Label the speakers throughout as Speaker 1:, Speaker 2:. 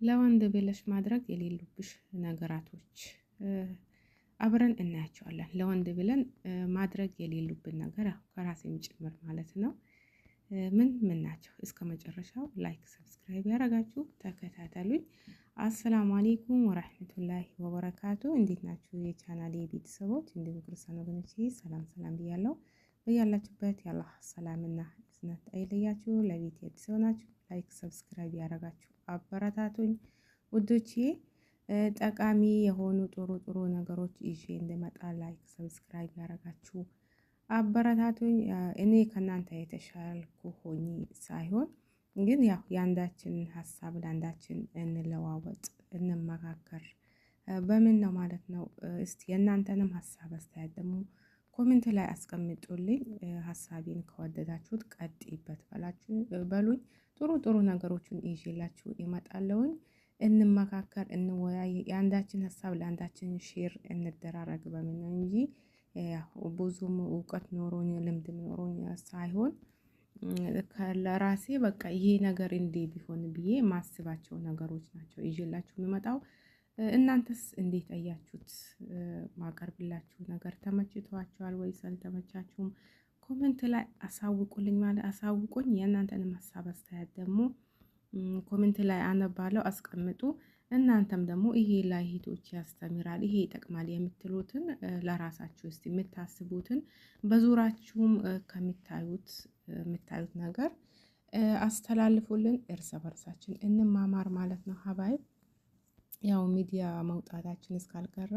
Speaker 1: ለወንድ ብለሽ ማድረግ የሌሉብሽ ነገራቶች አብረን እናያቸዋለን። ለወንድ ብለን ማድረግ የሌሉብን ነገር ከራሴም ጭምር ማለት ነው። ምን ናቸው? እስከ መጨረሻው ላይክ፣ ሰብስክራይብ ያደረጋችሁ ተከታተሉኝ። አሰላሙ አሌይኩም ወራህመቱላሂ ወበረካቱ። እንዴት ናችሁ የቻናሌ ቤተሰቦች? እንዲሁም ክርስቲያን ወገኖቼ ሰላም ሰላም ብያለሁ። በያላችሁበት የአላህ ሰላምና እዝነት አይለያችሁ። ለቤት አዲስ ሆናችሁ ላይክ፣ ሰብስክራይብ ያደረጋችሁ አበረታቱኝ ውዶቼ። ጠቃሚ የሆኑ ጥሩ ጥሩ ነገሮች ይዤ እንደመጣ ላይክ፣ ሰብስክራይብ ያደረጋችሁ አበረታቱኝ። እኔ ከናንተ የተሻልኩ ሆኜ ሳይሆን ግን ያው የአንዳችን ሀሳብ ለአንዳችን እንለዋወጥ፣ እንመካከር በምን ነው ማለት ነው። እስቲ የእናንተንም ሀሳብ አስተያየት ደግሞ ኮሜንት ላይ አስቀምጡልኝ። ሀሳቤን ከወደዳችሁት ቀጥይበት በሉኝ። ጥሩ ጥሩ ነገሮችን ይዤላችሁ እመጣለሁኝ። እንመካከር፣ እንወያይ፣ የአንዳችን ሀሳብ ለአንዳችን ሼር እንደራረግ በምን ነው እንጂ ብዙም እውቀት ኖሮኝ ልምድ ኖሮኝ ሳይሆን ለራሴ በቃ ይሄ ነገር እንዴ ቢሆን ብዬ ማስባቸው ነገሮች ናቸው ይዤላችሁ የምመጣው። እናንተስ እንዴት አያችሁት? ማቀርብላችሁ ነገር ተመችቷችኋል ወይስ አልተመቻችሁም? ኮሜንት ላይ አሳውቁልኝ ማለት አሳውቁኝ። የእናንተንም ሀሳብ አስተያየት ደግሞ ኮሜንት ላይ አነባለሁ፣ አስቀምጡ። እናንተም ደግሞ ይሄ ለእህቶች ያስተምራል፣ ይሄ ይጠቅማል የምትሉትን ለራሳችሁ እስቲ የምታስቡትን በዙራችሁም ከምታዩት ነገር አስተላልፉልን። እርስ በርሳችን እንማማር ማለት ነው ሀባይብ። ያው ሚዲያ መውጣታችን እስካልቀረ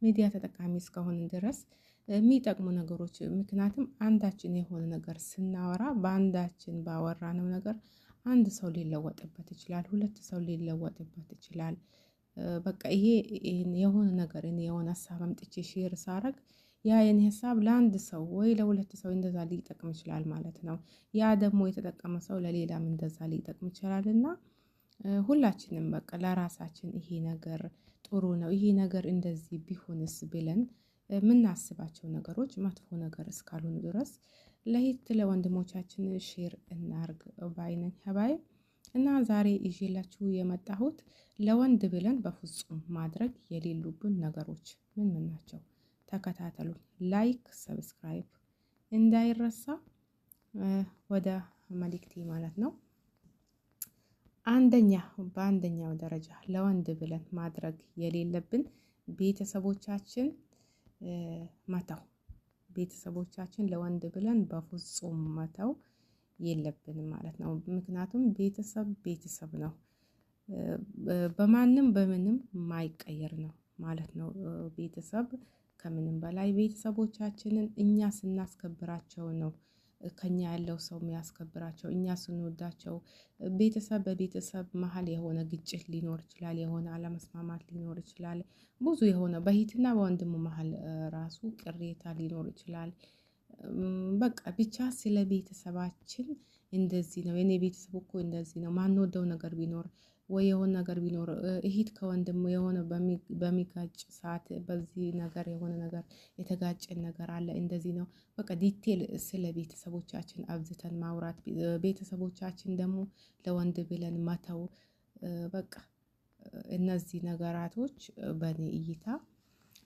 Speaker 1: ሚዲያ ተጠቃሚ እስከሆን ድረስ የሚጠቅሙ ነገሮች፣ ምክንያቱም አንዳችን የሆነ ነገር ስናወራ በአንዳችን ባወራነው ነገር አንድ ሰው ሊለወጥበት ይችላል፣ ሁለት ሰው ሊለወጥበት ይችላል። በቃ ይሄ የሆነ ነገር እኔ የሆነ ሀሳብ አምጥቼ ሼር ሳረግ ያ የኔ ሀሳብ ለአንድ ሰው ወይ ለሁለት ሰው እንደዛ ሊጠቅም ይችላል ማለት ነው። ያ ደግሞ የተጠቀመ ሰው ለሌላም እንደዛ ሊጠቅም ይችላል። እና ሁላችንም በቃ ለራሳችን ይሄ ነገር ጥሩ ነው፣ ይሄ ነገር እንደዚህ ቢሆንስ ብለን የምናስባቸው ነገሮች መጥፎ ነገር እስካልሆኑ ድረስ ለሂት ለወንድሞቻችን ሼር እናርግ ባይነኝ ሀባይ። እና ዛሬ ይዤላችሁ የመጣሁት ለወንድ ብለን በፍጹም ማድረግ የሌሉብን ነገሮች ምን ናቸው? ተከታተሉ። ላይክ፣ ሰብስክራይብ እንዳይረሳ። ወደ መልእክቴ ማለት ነው። በአንደኛው ደረጃ ለወንድ ብለን ማድረግ የሌለብን ቤተሰቦቻችን መተው። ቤተሰቦቻችን ለወንድ ብለን በፍጹም መተው የለብንም ማለት ነው። ምክንያቱም ቤተሰብ ነው፣ በማንም በምንም ማይቀየር ነው ማለት ነው። ቤተሰብ ከምንም በላይ ቤተሰቦቻችንን እኛ ስናስከብራቸው ነው ከኛ ያለው ሰው የሚያስከብራቸው። እኛ ስንወዳቸው ቤተሰብ በቤተሰብ መሀል የሆነ ግጭት ሊኖር ይችላል፣ የሆነ አለመስማማት ሊኖር ይችላል። ብዙ የሆነ በእህትና በወንድሙ መሀል ራሱ ቅሬታ ሊኖር ይችላል። በቃ ብቻ ስለ ቤተሰባችን እንደዚህ ነው፣ የኔ ቤተሰብ እኮ እንደዚህ ነው። ማንወደው ነገር ቢኖር ወይ የሆነ ነገር ቢኖር እህት ከወንድሙ የሆነ በሚጋጭ ሰዓት በዚህ ነገር የሆነ ነገር የተጋጨን ነገር አለ፣ እንደዚህ ነው። በቃ ዲቴል ስለ ቤተሰቦቻችን አብዝተን ማውራት፣ ቤተሰቦቻችን ደግሞ ለወንድ ብለን መተው፣ በቃ እነዚህ ነገራቶች በእኔ እይታ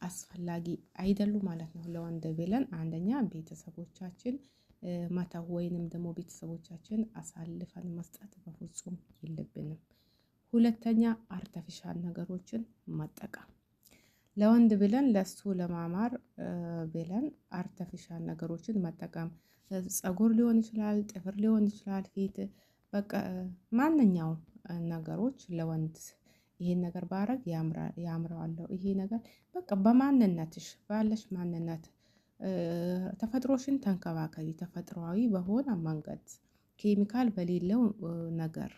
Speaker 1: አስፈላጊ አይደሉ ማለት ነው። ለወንድ ብለን አንደኛ ቤተሰቦቻችን መተው ወይንም ደግሞ ቤተሰቦቻችን አሳልፈን መስጠት በፍጹም የለብንም። ሁለተኛ አርተፊሻል ነገሮችን መጠቀም። ለወንድ ብለን ለሱ ለማማር ብለን አርተፊሻል ነገሮችን መጠቀም፣ ፀጉር ሊሆን ይችላል፣ ጥፍር ሊሆን ይችላል፣ ፊት፣ በቃ ማንኛውም ነገሮች ለወንድ ይሄን ነገር ባረግ ያምረዋለሁ፣ ይሄ ነገር በቃ በማንነትሽ ባለሽ ማንነት ተፈጥሮሽን ተንከባከቢ። ተፈጥሯዊ በሆነ መንገድ ኬሚካል በሌለው ነገር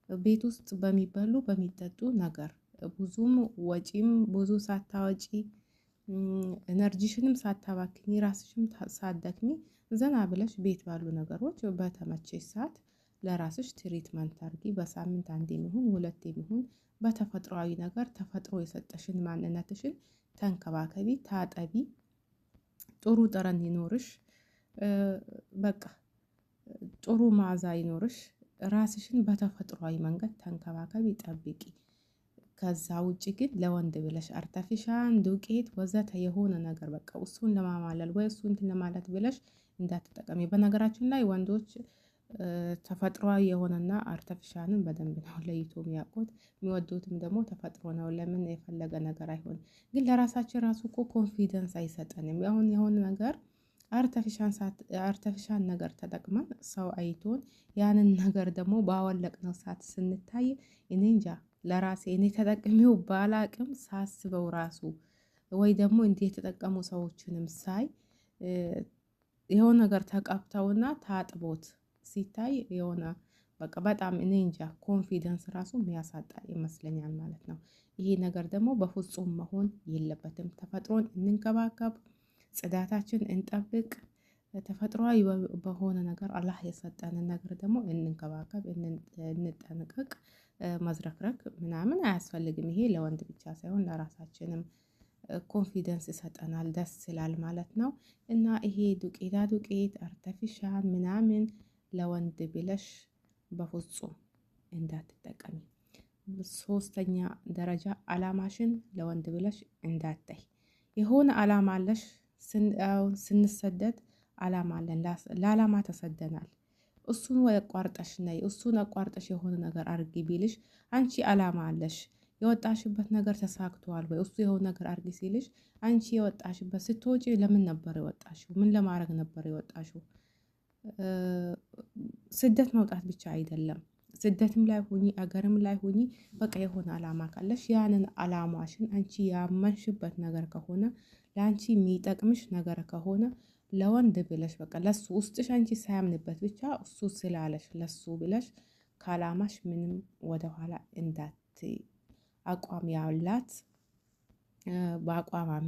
Speaker 1: ቤት ውስጥ በሚበሉ በሚጠጡ ነገር ብዙም ወጪም ብዙ ሳታወጪ ኤነርጂሽንም ሳታባክኝ ራስሽም ሳትደክሚ ዘና ብለሽ ቤት ባሉ ነገሮች በተመቸሽ ሰዓት ለራስሽ ትሪትመንት አድርጊ። በሳምንት አንዴም ይሁን ሁለቴም ይሁን በተፈጥሯዊ ነገር ተፈጥሮ የሰጠሽን ማንነትሽን ተንከባከቢ፣ ታጠቢ፣ ጥሩ ጠረን ይኖርሽ፣ በቃ ጥሩ መዓዛ ይኖርሽ። ራስሽን በተፈጥሯዊ መንገድ ተንከባከቢ፣ ጠብቂ። ከዛ ውጭ ግን ለወንድ ብለሽ አርተፊሻል ዱቄት ወዘተ የሆነ ነገር በቃ እሱን ለማማለል ወይ እሱን እንትን ለማለት ብለሽ እንዳትጠቀሚ። በነገራችን ላይ ወንዶች ተፈጥሯዊ የሆነና አርተፊሻልን በደንብ ነው ለይቶ የሚያውቁት። የሚወዱትም ደግሞ ተፈጥሮ ነው። ለምን የፈለገ ነገር አይሆንም። ግን ለራሳችን ራሱ እኮ ኮንፊደንስ አይሰጠንም። አሁን የሆነ ነገር አርተፊሻል ነገር ተጠቅመን ሰው አይቶን ያንን ነገር ደግሞ ባወለቅነው ሰዓት ስንታይ እኔ እንጃ ለራሴ እኔ ተጠቅሜው ባላቅም ሳስበው ራሱ ወይ ደግሞ እንዲህ የተጠቀሙ ሰዎችንም ሳይ የሆነ ነገር ተቀብተውና ታጥቦት ሲታይ የሆነ በቃ በጣም እኔ እንጃ ኮንፊደንስ ራሱ የሚያሳጣ ይመስለኛል ማለት ነው። ይሄ ነገር ደግሞ በፍጹም መሆን የለበትም። ተፈጥሮን እንንከባከብ፣ ጽዳታችን እንጠብቅ። ተፈጥሯዊ በሆነ ነገር አላህ የሰጠንን ነገር ደግሞ እንንከባከብ፣ እንጠንቀቅ። መዝረክረክ ምናምን አያስፈልግም። ይሄ ለወንድ ብቻ ሳይሆን ለራሳችንም ኮንፊደንስ ይሰጠናል፣ ደስ ይላል ማለት ነው። እና ይሄ ዱቄት አርተፊሻል ምናምን ለወንድ ብለሽ በፍጹም እንዳትጠቀሚ። ሶስተኛ ደረጃ አላማሽን ለወንድ ብለሽ እንዳታይ። የሆነ አላማ አለሽ። ስንሰደድ አላማ አለን። ለአላማ ተሰደናል። እሱን ወይ አቋርጠሽ ነይ፣ እሱን አቋርጠሽ የሆነ ነገር አርጊ ቢልሽ አንቺ አላማ አለሽ። የወጣሽበት ነገር ተሳክቷል ወይ እሱ የሆነ ነገር አርጊ ሲልሽ አንቺ የወጣሽበት ስትወጪ ለምን ነበር የወጣሽው? ምን ለማድረግ ነበር የወጣሽው? ስደት መውጣት ብቻ አይደለም። ስደትም ላይ ሁኚ አገርም ላይ ሁኚ በቃ የሆነ አላማ ካለሽ ያንን አላማሽን አንቺ ያመንሽበት ነገር ከሆነ ለአንቺ የሚጠቅምሽ ነገር ከሆነ ለወንድ ብለሽ በቃ ለሱ ውስጥሽ አንቺ ሳያምንበት ብቻ እሱ ስላለሽ ለሱ ብለሽ ካላማሽ ምንም ወደኋላ እንዳት አቋም ያላት በአቋም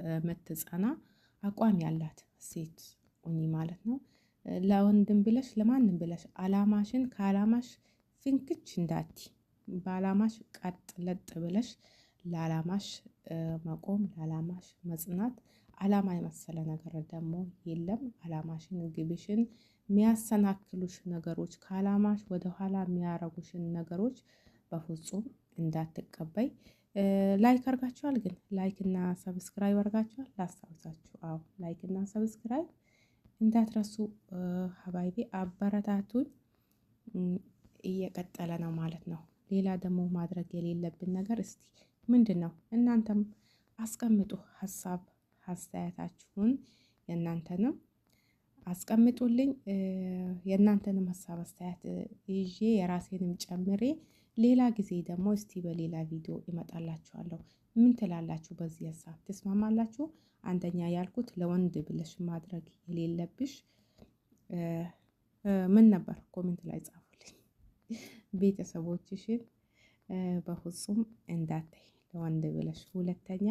Speaker 1: የምትጸና አቋም ያላት ሴት ሁኚ ማለት ነው። ለወንድም ብለሽ ለማንም ብለሽ አላማሽን ከአላማሽ ፍንክች እንዳቲ በአላማሽ ቀጥ ለጥ ብለሽ ለአላማሽ መቆም፣ ለአላማሽ መጽናት። አላማ የመሰለ ነገር ደግሞ የለም። አላማሽን ግብሽን የሚያሰናክሉሽ ነገሮች ከአላማሽ ወደኋላ የሚያረጉሽን ነገሮች በፍጹም እንዳትቀበይ። ላይክ አርጋችኋል? ግን ላይክ እና ሰብስክራይብ አርጋችኋል? ላስታውሳችሁ። አዎ ላይክ እና ሰብስክራይብ እንዳትረሱ ሀባይቤ፣ አበረታቱኝ። እየቀጠለ ነው ማለት ነው። ሌላ ደግሞ ማድረግ የሌለብን ነገር እስቲ ምንድን ነው? እናንተም አስቀምጡ ሀሳብ አስተያየታችሁን የእናንተንም አስቀምጡልኝ። የእናንተንም ሀሳብ አስተያየት ይዤ የራሴንም ጨምሬ ሌላ ጊዜ ደግሞ እስቲ በሌላ ቪዲዮ ይመጣላችኋለሁ። ምን ትላላችሁ? በዚህ ሀሳብ ትስማማላችሁ? አንደኛ ያልኩት ለወንድ ብለሽ ማድረግ የሌለብሽ ምን ነበር? ኮሜንት ላይ ጻፉልኝ። ቤተሰቦችሽን በፍጹም እንዳታይ ለወንድ ብለሽ። ሁለተኛ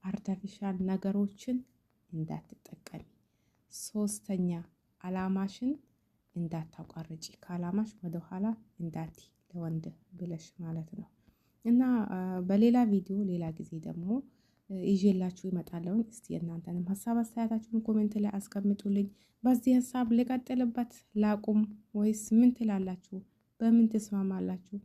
Speaker 1: አርተፊሻል ነገሮችን እንዳትጠቀሚ። ሶስተኛ አላማሽን እንዳታቋርጪ፣ ከአላማሽ ወደኋላ እንዳቲ ለወንድ ብለሽ ማለት ነው። እና በሌላ ቪዲዮ ሌላ ጊዜ ደግሞ ይዤላችሁ ይመጣለሁ። እስቲ እናንተንም ሀሳብ አስተያየታችሁን ኮሜንት ላይ አስቀምጡልኝ። በዚህ ሀሳብ ልቀጥልበት ላቁም ወይስ ምን ትላላችሁ? በምን ትስማማላችሁ?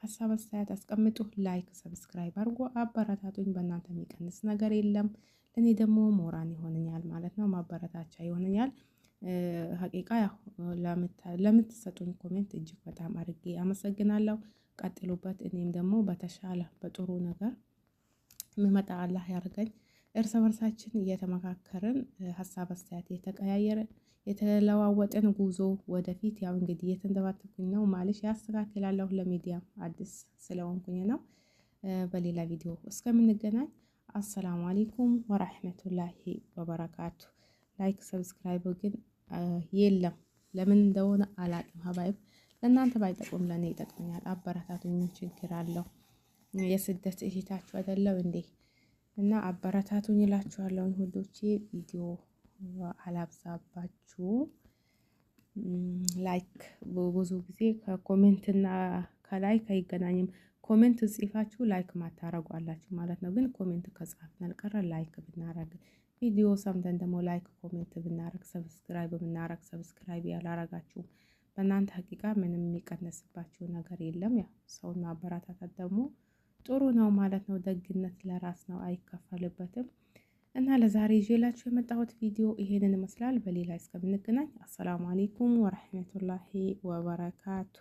Speaker 1: ሀሳብ አስተያየት አስቀምጡ። ላይክ ሰብስክራይብ አድርጎ አበረታቱኝ። በእናንተ የሚቀንስ ነገር የለም። ለእኔ ደግሞ ሞራን ይሆነኛል ማለት ነው፣ ማበረታቻ ይሆነኛል። ሀቂቃ ያው ለምትሰጡኝ ኮሜንት እጅግ በጣም አድርጌ አመሰግናለሁ። ቀጥሉበት። እኔም ደግሞ በተሻለ በጥሩ ነገር ምመጣ አላህ ያርገኝ። እርስ በርሳችን እየተመካከርን ሀሳብ አስተያየት የተቀያየርን የተለዋወጥን ጉዞ ወደፊት። ያው እንግዲህ የተንተባተኩኝ ነው ማለሽ ያስተካክላለሁ። ለሚዲያም አዲስ ስለሆንኩኝ ነው። በሌላ ቪዲዮ እስከምንገናኝ አሰላሙ አለይኩም ወራህመቱላሂ ወበረካቱ። ላይክ ሰብስክራይብ ግን የለም፣ ለምን እንደሆነ አላቅም። ሀባይብ ለእናንተ ባይጠቅም ለእኔ ይጠቅመኛል። አበረታቱኝ። ችግር አለው? የስደት እህታችሁ አይደለው እንዴ? እና አበረታቱኝ እላችኋለሁ ሁሎቼ። ቪዲዮ አላብዛባችሁ። ላይክ ብዙ ጊዜ ከኮሜንትና ከላይክ አይገናኝም። ኮሜንት ጽፋችሁ ላይክ ማታረጉ አላችሁ ማለት ነው። ግን ኮሜንት ከጻፍን አልቀረ ላይክ ብናረግ፣ ቪዲዮ ሰምተን ደግሞ ላይክ ኮሜንት ብናረግ፣ ሰብስክራይብ ብናረግ፣ ሰብስክራይብ ያላረጋችሁ በእናንተ ሀቂቃ ምንም የሚቀነስባችሁ ነገር የለም። ያው ሰውን ማበረታታት ደግሞ ጥሩ ነው ማለት ነው። ደግነት ለራስ ነው፣ አይከፈልበትም። እና ለዛሬ ይዤላችሁ የመጣሁት ቪዲዮ ይሄንን ይመስላል። በሌላ እስከምንገናኝ አሰላሙ አሌይኩም ወረህመቱላሂ ወበረካቱ።